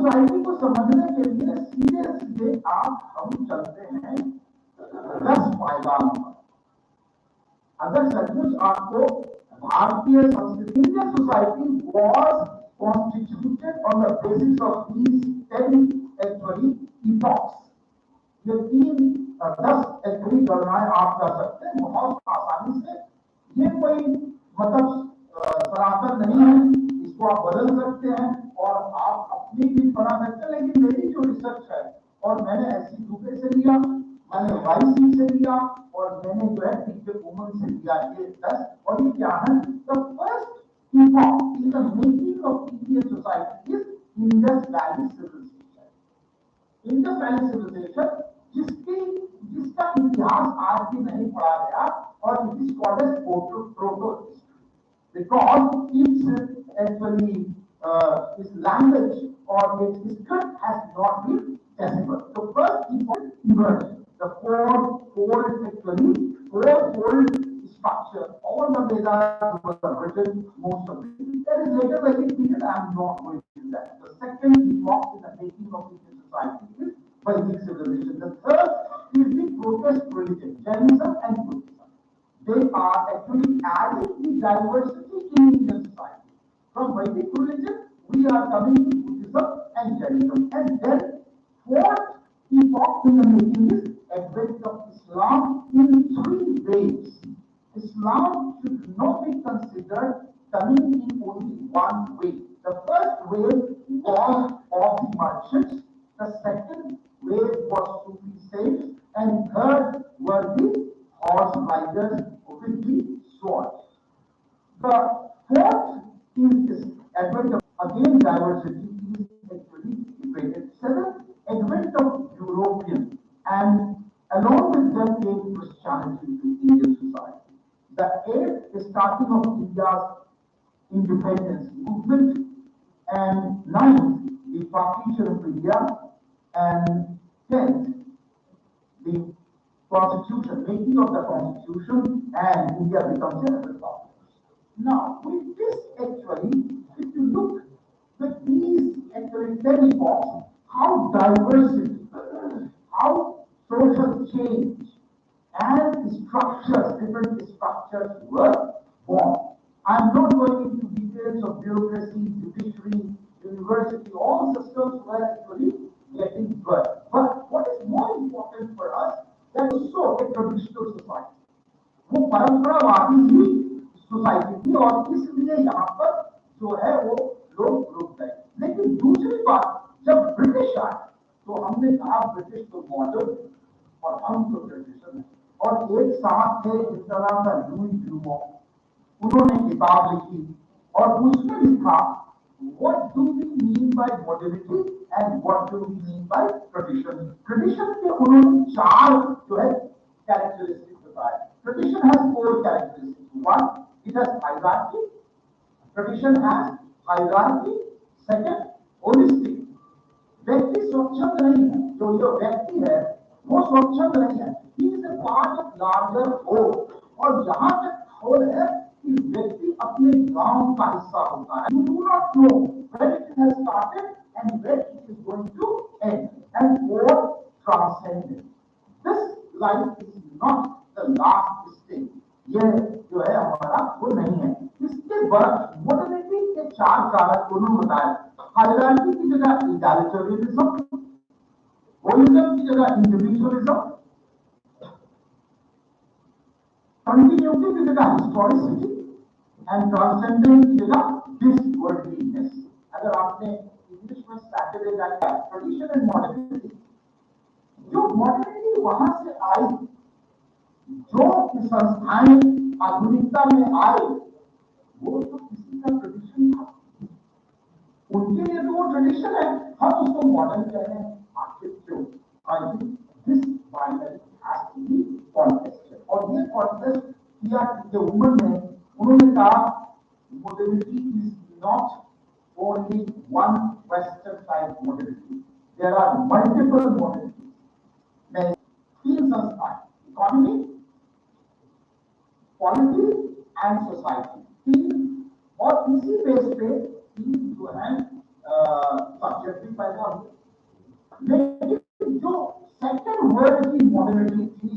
Society को समझने के लिए सीधे सीधे आप हम चलते हैं 10 पायदान पर। अगर सचमुच आपको भारतीय संस्कृति, Indian society was constituted on the basis of these 10 actually epochs. ये 10 एक्चुअली गणनाएं आप कर सकते हैं बहुत आसानी से। ये कोई मतलब सनातन नहीं है, इसको आप बदल सकते हैं और आप अपनी भी बना सकते हैं। लेकिन मेरी जो रिसर्च है, और मैंने ऐसी यूके से लिया, मैंने वाईसी से लिया, और मैंने जो है टीके वुमन से लिया ये 10। और ये क्या है? The first epoch in the making of Indian society is Indus valley civilization. Indus valley civilization जिसका इतिहास आज भी नहीं पढ़ा गया, और it is called as proto history because it's actually its language or its script has not been deciphered. So first emerged the four-fold actually four-fold structure. All the Vedas were written, most of it. There is later very period. I am not going to do that. The second epoch in the making of Indian society is Vedic civilization. The third is the protest religion, Jainism and Buddhism. They are actually adding the diversity in Indian society. From Vedic religion, we are coming to Buddhism and Jainism. And then, fourth epoch in the making is advent of Islam in 3 waves. Islam should not be considered coming in only one way. The first wave was of the merchants, the second wave was Sufi saints, and third were the horse riders with the swords. The fourth is this advent of, again, diversity is actually debated. Seventh, advent of European, and along with them came Christianity to Indian society. The eighth is starting of India's independence movement, and ninth, the partition of India, and 10th, the Constitution, making of the Constitution, and India becomes a republic. Now, with this actually, if you look with these actually 10 epochs, how diversity, how social change and structures, different structures were born. I am not going into details of bureaucracy, judiciary, university, all systems were actually getting birth. But what is more important for us, that also a traditional society, वो परंपरावादी ही society थी, और इसलिए यहाँ पर जो है वो लोग रुक गए। लेकिन दूसरी बात, जब ब्रिटिश आए तो हमने कहा ब्रिटिश तो मॉडर्न और हम तो ट्रेडिशनल है। और एक साथ थे जिनका नाम था लुई ब्लूमो, उन्होंने किताब लिखी और उसमें लिखा what do we mean by modernity and what do we mean by tradition. Tradition के उन्होंने 4 जो है characteristics बताए. Tradition has 4 characteristics. One, it has hierarchy. Tradition has hierarchy. Second, holistic. व्यक्ति स्वच्छंद नहीं है, जो ये व्यक्ति है वो स्वच्छंद नहीं है. He is a part of larger whole. और जहाँ तक whole है कि व्यक्ति अपने गांव का हिस्सा होता है. You do not know when it has started and when it is going to end. And fourth, transcendent. This life is not the last stage. ये जो है हमारा वो नहीं है. इसके बाद मोडर्निटी के 4 कारक उन्होंने बताए. हायरार्की की जगह इगैलिटेरियनिज्म, होलिज्म की जगह इंडिविजुअलिज्म, कंटिन्यूटी की जगह हिस्टोरिसिटी, एंड ट्रांसेंडेंस की जगह डिसवर्डलीनेस. अगर आपने इंग्लिश में Saturday night tradition and modernity, जो मॉडर्निटी वहां से आई, जो संस्थाएं आधुनिकता में आई, वो तो किसी का ट्रेडिशन था. उनके लिए तो वो ट्रेडिशन है, हम उसको मॉडर्न कह रहे हैं. आखिर क्यों? I think this binary has to be contested. और ये कॉन्टेस्ट किया कि वुमन ने, उन्होंने कहा modernity is not only one western type modernity. There are multiple modernities. मैं 3 संस्थाएं, economy, polity and society, 3, और इसी बेस पे 3 जो है सब्जेक्ट भी पैदा हुए। लेकिन जो सेकेंड वर्ल्ड की मॉडर्निटी थी,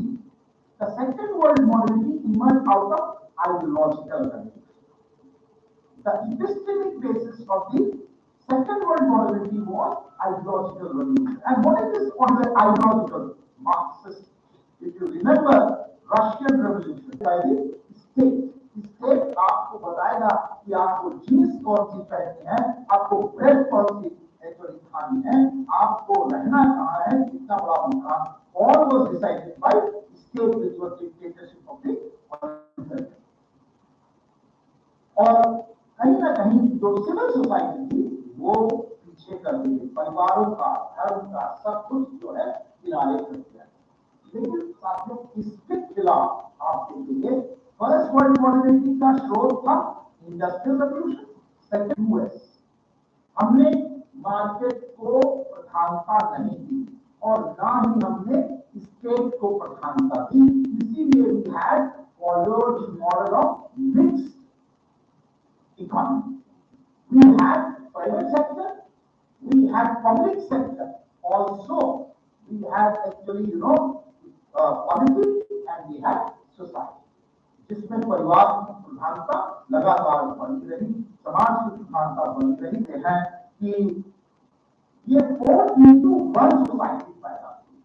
the second world modernity emerge out of ideological condition. The epistemic basis of the second world modernity was ideological revolution. And what is this on the ideological? Marxist. If you remember, Russian revolution by the state. State आपको बताएगा कि आपको jeans कौन सी पहननी है, आपको bread कौन सी actually खानी है, आपको रहना कहाँ है, कितना बड़ा मकान, all was decided by state, which was dictatorship of the और कहीं ना कहीं जो सिविल सोसाइटी थी वो पीछे कर दी, परिवारों का, धर्म का, सब कुछ जो है किनारे कर दिया। लेकिन साथियों, इसके खिलाफ आप देखेंगे फर्स्ट वर्ल्ड मॉडर्निटी का स्रोत था इंडस्ट्रियल रेवोल्यूशन, सेकंड यूएस। हमने मार्केट को प्रधानता नहीं दी और ना ही हमने स्टेट को प्रधानता दी, इसीलिए we had followed model of mixed economy. We had private sector, we had public sector, also we had actually politics and we had society, जिसमें परिवार की प्रधानता लगातार बनी रही, समाज की प्रधानता बनी रही है कि ये 4 into 1 सोसाइटी पैदा हुई।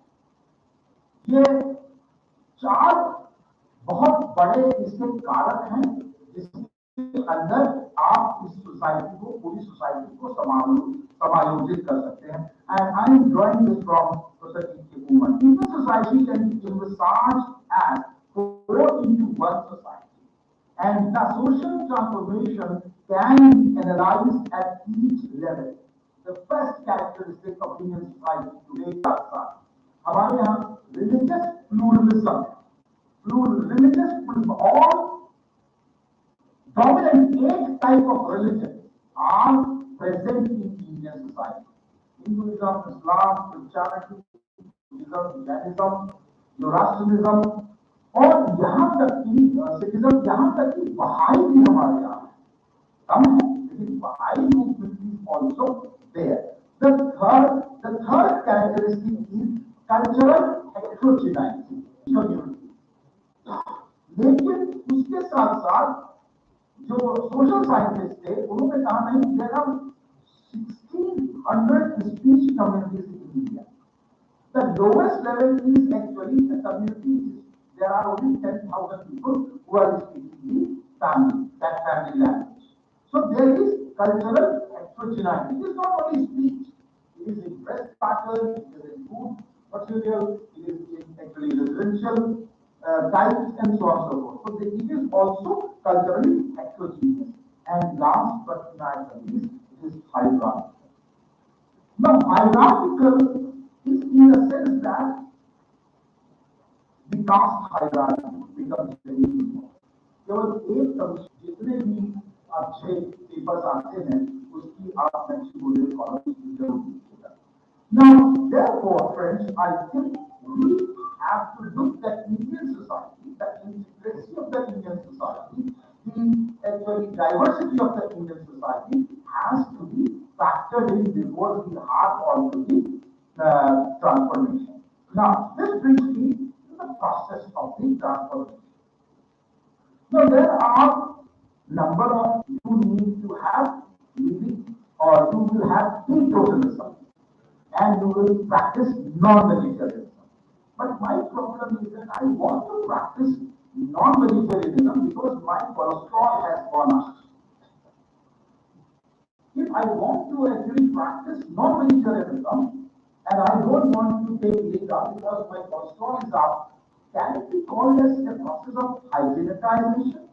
ये 4 बहुत बड़े इसके कारक हैं जिसके अंदर आप इस सोसाइटी को, पूरी सोसाइटी को समायोजित कर सकते हैं। And I am drawing this from society movement. If a society can be envisaged as 4 into 1 society, and the social transformation can be analyzed at each level. The first characteristic of Indian society today is हमारे यहाँ religious pluralism, all dominant 8 type of religions are present in Indian society. Hinduism, Islam, Christianity, Buddhism, Jainism, Zoroastrianism, और यहाँ तक कि Sikhism, यहाँ तक कि बहाई भी हमारे यहाँ कम है, लेकिन बहाई movement is also there. The third characteristic is cultural heterogeneity, community. लेकिन उसके साथ साथ जो सोशल साइंटिस्ट थे उन्होंने कहा नहीं, there are 1600 speech communities in India. The lowest level is actually the community, there are only 10,000 people who are speaking that family language. So there is cultural heterogeneity. It is not only speech, it is in dress pattern, it is in food material, it is in actually residential types and so on and so forth. So it is also culturally heterogeneous. And last but not least, it is hierarchical. Now, hierarchical is in the sense that the caste hierarchy becomes very important. केवल एक कमिश्न जितने भी अच्छे papers आते हैं उसकी आप maximum column की जरूरत है। Now, therefore, friends, I think we have to look at Indian society, the integrity of the Indian society, the actually diversity of the Indian society has to be factored in before we have on to the transformation. Now, this brings me to the process of the transformation. Now, there are number of you need to have living, or you will have totalism, and you will practice non-vegetarianism. But my problem is that I want to practice non-vegetarianism because my cholesterol has gone up. If I want to actually practice non-vegetarianism and I don't want to take liquor because my cholesterol is up, can it be called as a process of hygienization?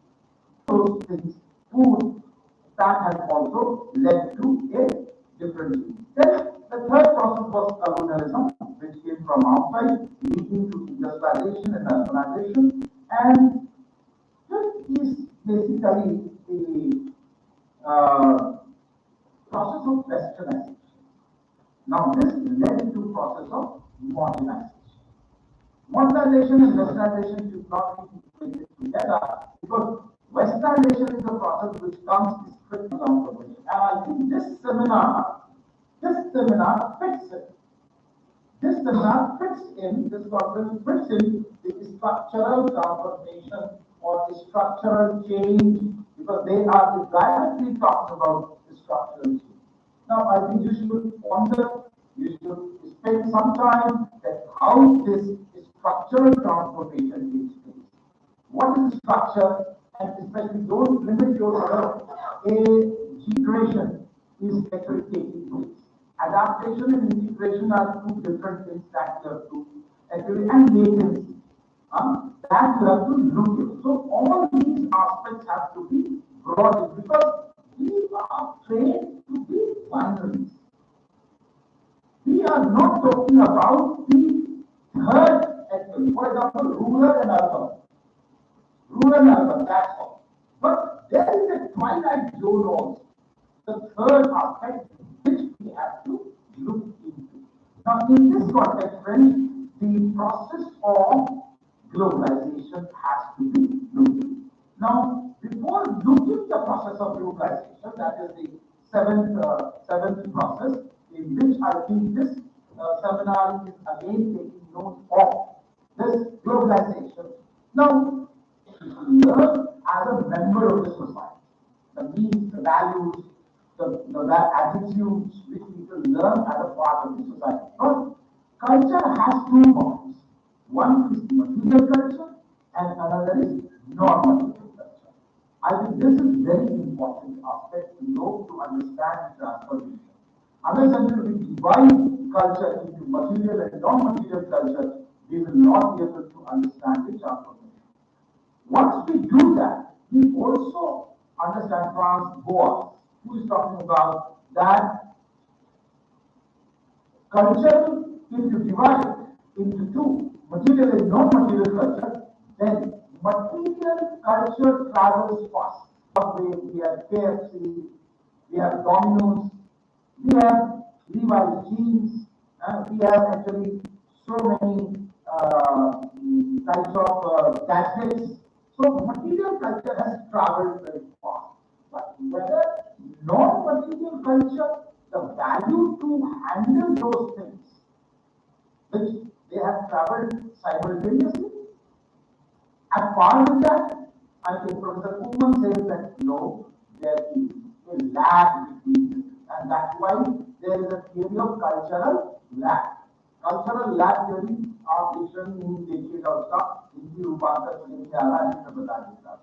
Those things, food, that has also led to a different thing. Then the third process was colonialism, which came from outside, leading to industrialization and urbanization, and this is basically the process of westernization. Now, this led to process of modernization. Modernization and westernization should not be equated together because westernization is a process which comes strictly from the. And I think this seminar This seminar fits it. This seminar fits in, this conference fits in the structural transformation or the structural change, because they are directly talking about the structural change. Now, I think you should ponder, you should spend some time at how this structural transformation takes place. What is structure? And especially don't limit yourself. A integration is actually taking place. Adaptation and integration are two different things that you have to actually, and latency. That you have to look at. So all these aspects have to be brought in, because we are trained to be binaries. We are not talking about the third actually. For example, rural and urban. Rural and urban, that's all. But there is a twilight zone also, the third aspect which we have to look into. Now, in this context, friends, the process of globalization has to be looked into. Now, before looking the process of globalization, that is the seventh process, in which I think this seminar is again taking note of this globalization. Now, learn as a member of the society. The needs, the values, the attitudes which people learn as a part of the society. But culture has two forms. One is material culture and another is non-material culture. I think this is very important aspect to know to understand transformation. Unless until we divide culture into material and non-material culture, we will not be able to understand the transformation. Once we do that, we also understand Franz Boas, who is talking about that culture, if you divide into two, material and non-material culture, then material culture travels fast. We have KFC, we have Domino's, we have Levi's jeans, we have actually so many types of gadgets. So material culture has traveled very fast. But whether non-material culture, the value to handle those things, which they have traveled simultaneously, at par with that, I think Professor Kuhlman says that no, there is a lag between them. And that's why there is a theory of cultural lag. Cultural lag theory आप dictionary में देखिएगा उसका हिंदी रूपांतर लेके आ रहा है मैं बता देता हूँ.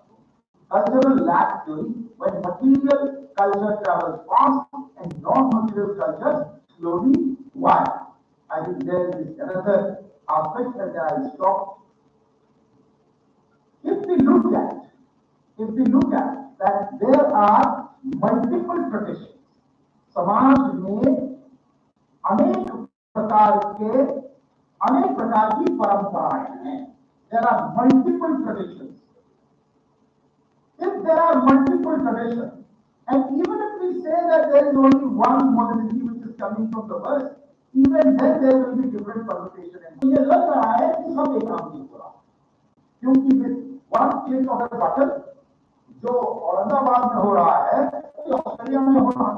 Cultural lag theory, when material culture travels fast and non-material culture slowly wide. I think there is another aspect that I stop. If we look at that there are multiple traditions, समाज में अनेक प्रकार की परंपराएं हैं. There are multiple traditions. If there are multiple traditions, and even if we say that there is only one modernity which is coming from the West, even then there will be different permutation. तो ये लग रहा है कि सब एक काम नहीं हो रहा, क्योंकि one click of a button जो औरंगाबाद में हो रहा है वो ऑस्ट्रेलिया में हो रहा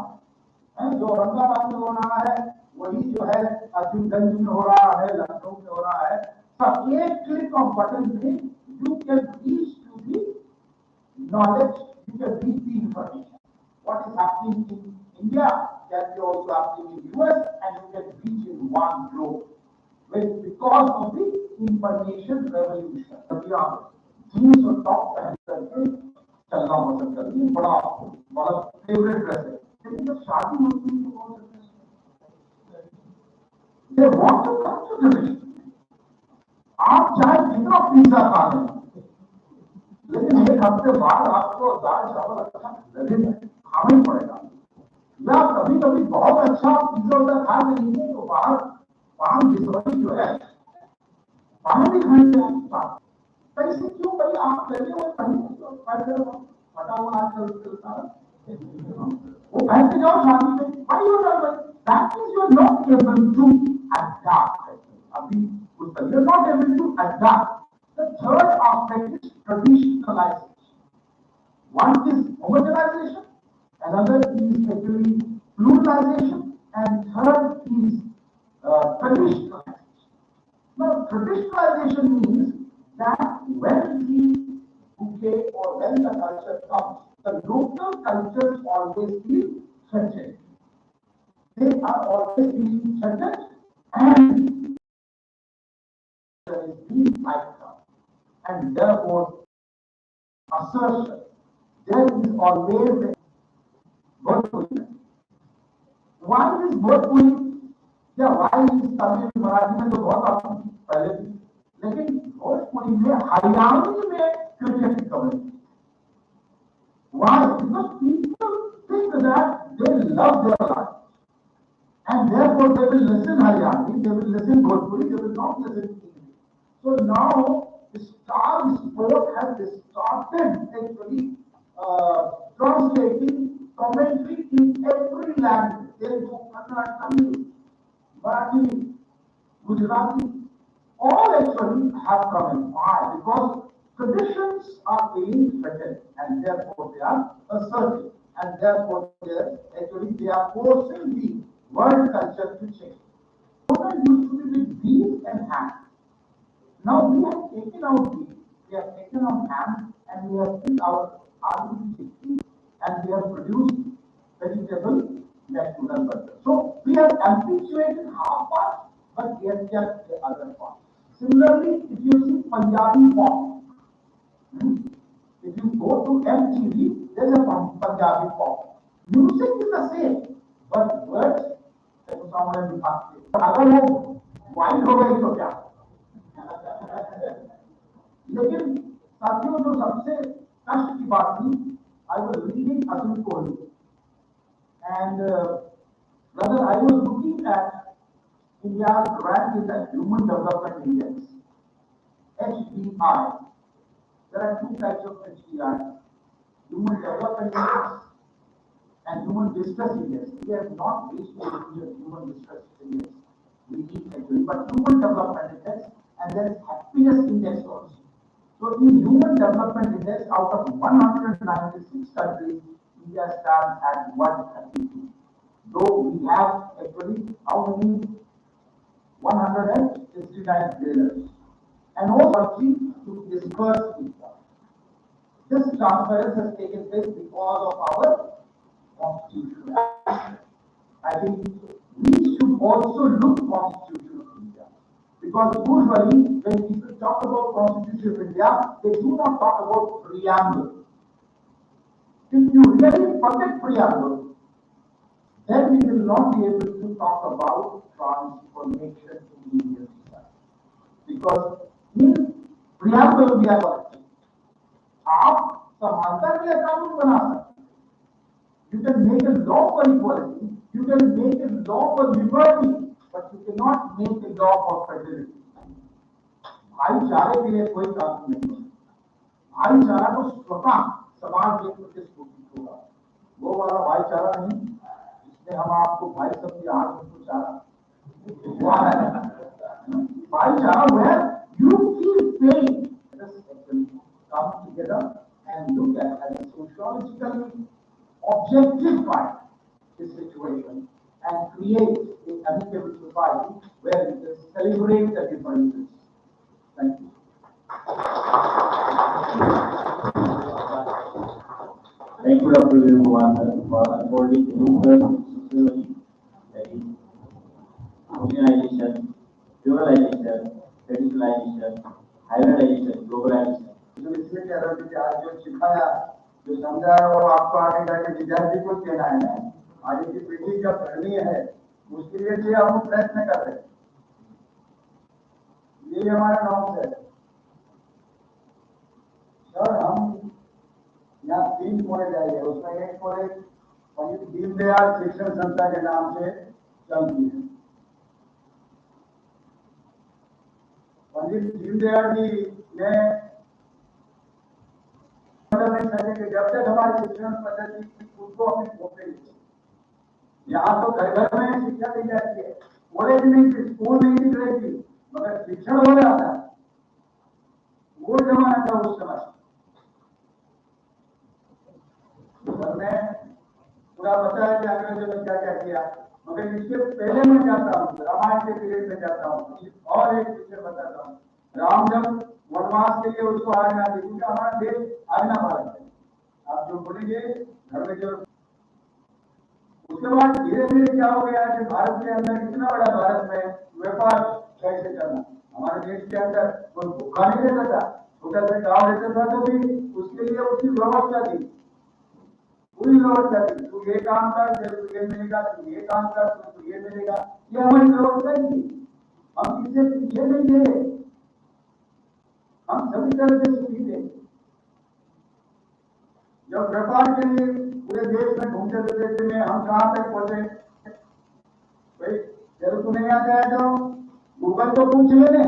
है, जो औरंगाबाद में हो रहा है वही जो है अजीमगंज में हो रहा है, लखनऊ में हो रहा है. सब एक क्लिक ऑफ बटन में you can reach to the knowledge, you can reach the information. What is happening in India can be also happening in US, and you can reach in one globe. Because of the information revolution. Jeans और top पहन करके चलना पसंद करती है, बड़ा favourite dress है. लेकिन जब शादी होती है तो कौन करते हैं? They want to come to tradition. आप चाहे कितना पिज्जा खा लें, लेकिन एक हफ्ते बाद आपको दाल चावल अच्छा लगेगा, खाना ही पड़ेगा. या कभी कभी बहुत अच्छा पिज्जा उधर खा लेंगे तो बाहर पान बिस्वरी जो है पानी भी खाएंगे. कैसे क्यों भाई आप पहले वो फटा हुआ आजकल चलता है वो पहन के जाओ शादी में. भाई you that means you are not able to adopt. अभी you are not able to adopt. The third aspect is traditionalization. One is homogenization, another is actually pluralization, And third is traditionalization. Now, traditionalization means that when the bouquet or when the culture comes, the local cultures always feel threatened. They are always being threatened and is being wiped out. And therefore, assertion, there is always Bhojpuri. Why is Bhojpuri? क्या why is Tamil Marathi में तो बहुत आती पहले भी, लेकिन भोजपुरी में हरियाणवी में क्रिकेट की coverage. Why? Because people think that they love their life, and therefore they will listen Haryanvi, they will listen Bhojpuri, they will not listen English. So now the star sport has started actually translating commentary in every language. Telugu, Kannada, Tamil, Marathi, Gujarati, all actually have come in. Why? Because traditions are being threatened and therefore they are asserted and therefore they are forcing the world culture to change. What used to be with beef and ham. Now we have taken out beef, we have taken out ham, and we have put out aloo chickpea, and we have produced vegetable natural butter. So we have habituated half part, but we have kept the other part. Similarly, if you see Punjabi pop, if you go to MTV, there is a Punjabi pop. Music is the same, but words sound and दिखाते. अगर वो wide हो गई तो क्या? लेकिन साथियों जो सबसे कष्ट की बात थी, I was reading Azul Kohli, and brother, I was looking at India's rank in the Human Development Index, HDI. There are two types of HDI: Human Development Index and Human Distress Index. We have not reached the Human Distress Index. We need actually, but Human Development Index, and there is Happiness Index also. So in Human Development Index, out of 196 countries, India stands at 132. Though we have actually how many? 169 graders. And also to disperse income. This transference has taken place because of our constitution. I think we should also look Constitution of India. Because usually when people talk about Constitution of India, they do not talk about preamble. If you really forget preamble, then we will not be able to talk about transformation in Indian society. Because in preamble we are working. आप समानता के लिए कानून बना सकते हैं. You can make a law for equality, you can make a law for liberty, but you cannot make a law for fraternity. भाईचारे के लिए कोई कानून नहीं है. भाईचारा को स्वतः समाज में प्रतिष्ठित होगा. वो वाला भाईचारा नहीं जिसमें हम आपको भाई समझे आज हमको चारा. भाईचारा where you feel pain. Let us come together and look at as a sociologically objectify this situation and create an amicable society where we can celebrate the differences. Thank you. Thank you, Dr. Vivek, for unfolding the sociology, that is, regionalization, pluralization, traditionalization, hybridization, globalization. जो इसमें कह रहा था कि आज जो सिखाया, जो समझाया, और आपको आगे जाके विद्यार्थी को कहना है ना, आगे की पीढ़ी जब पढ़नी है, उसके लिए हम प्रयत्न कर रहे हैं. ये हमारा नॉर्म्स है. सर हम यहाँ 3 कॉलेज आए, उसमें एक कॉलेज पंडित दीनदयाल शिक्षण संस्था के नाम से चलती है. पंडित दीनदयाल जी ने जब तक हमारी शिक्षण पद्धति उनको अपने पोते यहाँ तो घर घर में शिक्षा दी जाती है, कॉलेज नहीं थी, स्कूल नहीं दिख रही थी, मगर शिक्षण हो रहा था. वो जमाना था उस समय. मैं पूरा बताया कि अंग्रेजों ने क्या क्या किया, मगर इसके पहले मैं जाता हूँ, रामायण के पीरियड में जाता हूँ और एक विषय बताता हूँ। राम जब वनवास के लिए उसको आज्ञा दी, क्योंकि हमारा देश आज्ञा भारत है, आप जो बोलेंगे घर में जो। उसके बाद धीरे धीरे क्या हो गया कि भारत के अंदर इतना बड़ा भारत में व्यापार कैसे करना। हमारे देश के अंदर कोई भूखा नहीं रहता था, छोटा सा गाँव रहता था तो भी उसके लिए उसकी व्यवस्था थी, पूरी व्यवस्था थी। तू ये काम कर, तेरे को ये मिलेगा, तू ये काम कर, तुमको ये मिलेगा, ये हमारी व्यवस्था ही थी। हम किसी पीछे नहीं थे, हम सभी तरह से सुखी थे। जब व्यापार के लिए पूरे देश में घूमते थे में हम कहाँ तक पहुंचे भाई, तेरे को नहीं आता है तो गूगल को पूछ लेने,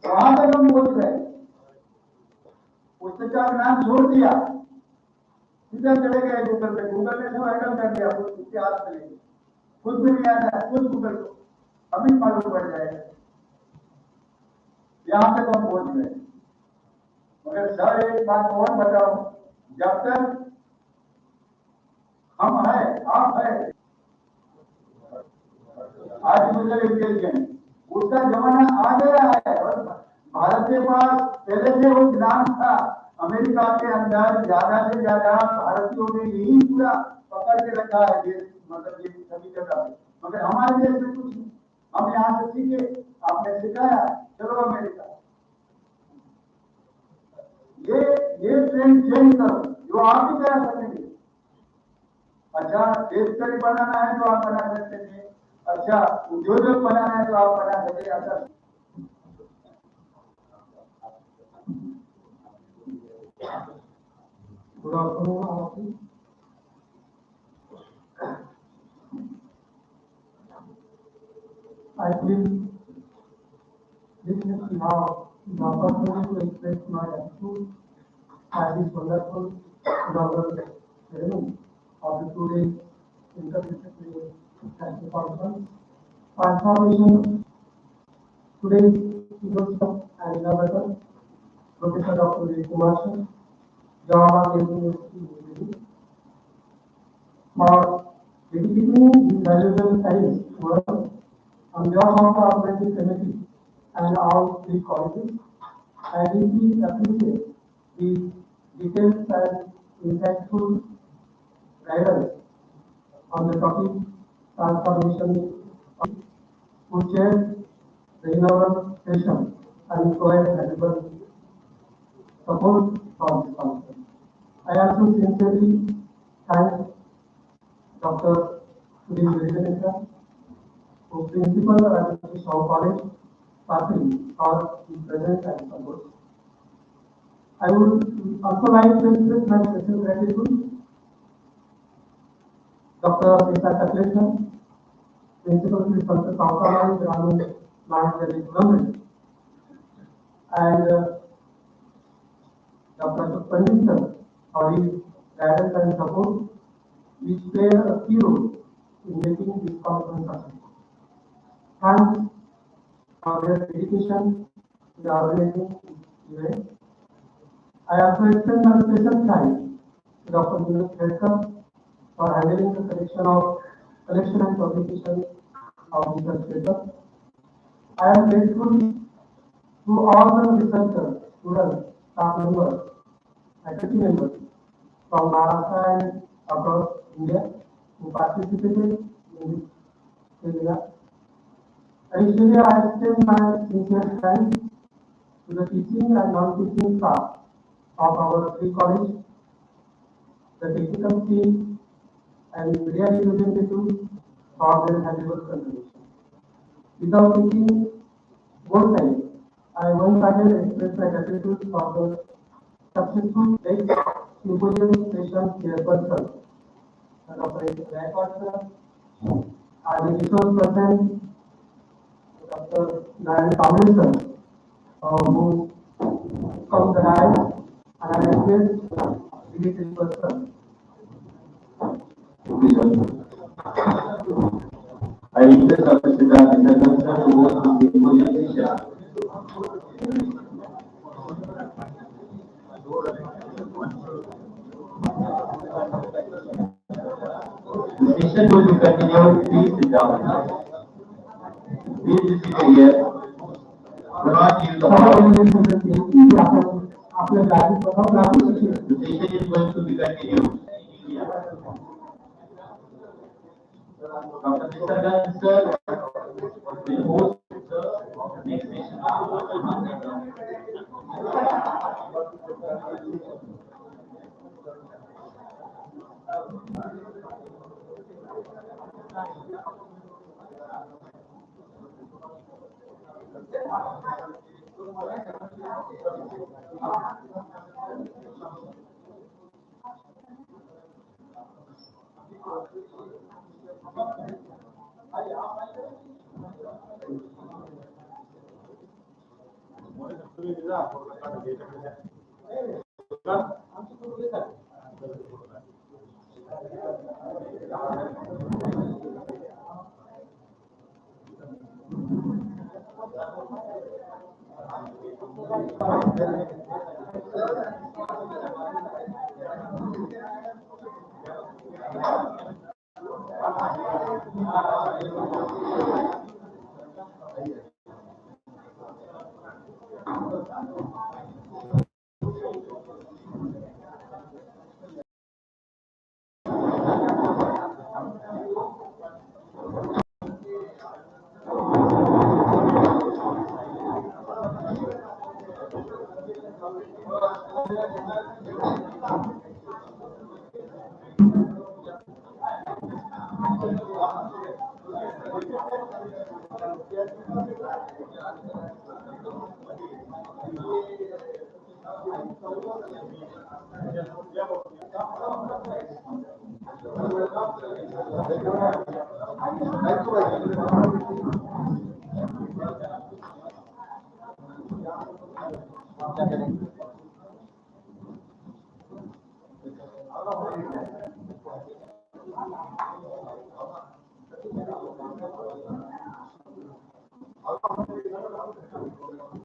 कहाँ तक हम पहुंच गए। पुस्तक का नाम छोड़ दिया, सीधा चले गए गूगल पे, गूगल ने सब हैंडल कर दिया, उसके हाथ में खुद भी नहीं आता है, खुद गूगल को अभी मालूम पड़ जाएगा। यहाँ तक हम पहुंच गए। मगर सर एक बात और बताओ, जब तक हम है, आप है, आर्टिफिशियल इंटेलिजेंस उसका जमाना आ गया है और भारत के पास पहले से वो ज्ञान था। अमेरिका के अंदर ज्यादा से ज्यादा भारतीयों ने यही पूरा पकड़ के रखा है देश, मतलब ये सभी जगह पे। मगर हमारे देश में कुछ नहीं, हम यहाँ से सीखे, आपने सिखाया, चलो अमेरिका। ये ट्रेंड चेंज करो, जो आप ही करा सकेंगे। अच्छा देश करी बनाना है तो आप बना सकते हैं, अच्छा उद्योजक बनाना है तो आप बना सकते हैं। अच्छा Good afternoon, all of you. I feel this is now the opportunity to express my gratitude at this wonderful inaugural ceremony of the today's interdisciplinary national conference. Transformation. Today's speaker and innovator, Professor Dr. Yeshwantrao, Java University, for dedicating his valuable time to work on behalf of the operating committee and all three colleges. I deeply appreciate the detailed and insightful guidance on the topic transformation, who chaired the inaugural session and provided valuable support for this conference. I also sincerely thank Dr. Shri, who principal at Shahu College, Pathri, for his presence and support. I would also like to express my special gratitude Dr. Principal Shri Sant Savta, Gramin, Mahavidyalaya, and Dr. Pandit for his guidance and support, which played a key role in making this conference successful. Thanks for their dedication in organizing this event. I also extend my special thanks to Dr. Shri for handling the collection and publication of research papers. I am grateful to all the researchers, students, staff members, faculty members from Maharashtra and across India who participated in this seminar. Additionally, I extend my sincere thanks to the teaching and non-teaching staff of our three colleges, the technical team, and media representatives for their valuable contribution. Without taking more time, I once again express my gratitude for the successful symposium session chairperson, Dr. Yeshwantrao, and the resource person, Dr. Nayan Kamil, who come the rise, and I request related person. I request Dr. Siddharth to host the symposium session. The session will be continued. Please sit down. Please be seated here. Do not leave the hall. The session is going to be continued. Dr. Mr. Gunn, sir, will host the next session.